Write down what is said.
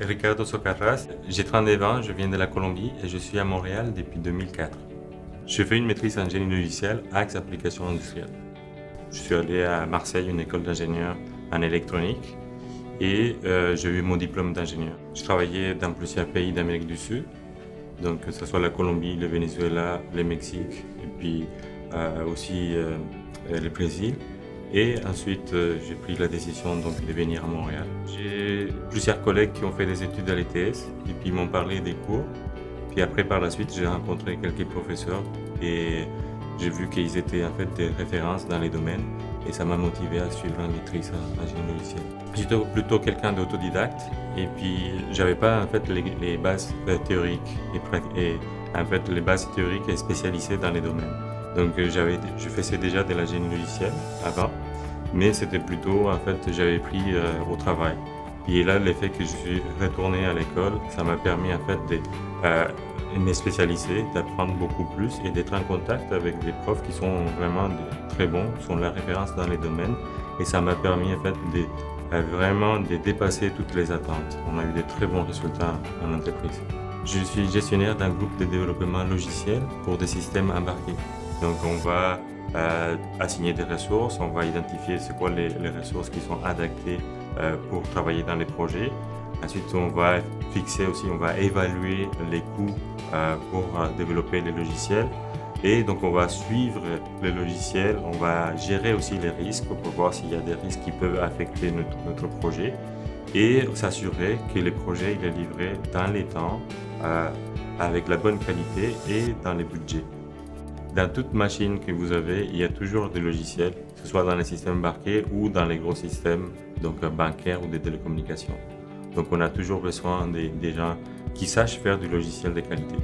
Ricardo Socarras, j'ai 39 ans, je viens de la Colombie et je suis à Montréal depuis 2004. Je fais une maîtrise en génie logiciel, axe application industrielle. Je suis allé à Marseille, une école d'ingénieur en électronique et j'ai eu mon diplôme d'ingénieur. Je travaillais dans plusieurs pays d'Amérique du Sud, donc que ce soit la Colombie, le Venezuela, le Mexique et puis aussi le Brésil. Et ensuite, j'ai pris la décision donc, de venir à Montréal. J'ai plusieurs collègues qui ont fait des études à l'ETS et puis ils m'ont parlé des cours. Puis après, par la suite, j'ai rencontré quelques professeurs et j'ai vu qu'ils étaient en fait des références dans les domaines et ça m'a motivé à suivre une maîtrise en génie logiciel. J'étais plutôt quelqu'un d'autodidacte et puis j'avais pas en fait les bases théoriques et en fait les bases théoriques et spécialisées dans les domaines. Donc je faisais déjà de la génie logicielle avant, mais c'était plutôt en fait j'avais pris au travail. Et là, le fait que je suis retourné à l'école, ça m'a permis en fait de me spécialiser, d'apprendre beaucoup plus et d'être en contact avec des profs qui sont vraiment très bons, sont la référence dans les domaines. Et ça m'a permis en fait vraiment de dépasser toutes les attentes. On a eu de très bons résultats en entreprise. Je suis gestionnaire d'un groupe de développement logiciel pour des systèmes embarqués. Donc on va assigner des ressources, on va identifier c'est quoi les ressources qui sont adaptées pour travailler dans les projets. Ensuite on va fixer aussi, on va évaluer les coûts pour développer les logiciels. Et donc on va suivre les logiciels, on va gérer aussi les risques pour voir s'il y a des risques qui peuvent affecter notre projet et s'assurer que le projet il est livré dans les temps, avec la bonne qualité et dans les budgets. Dans toute machine que vous avez, il y a toujours des logiciels, que ce soit dans les systèmes embarqués ou dans les gros systèmes donc bancaires ou de télécommunications. Donc on a toujours besoin des gens qui sachent faire du logiciel de qualité.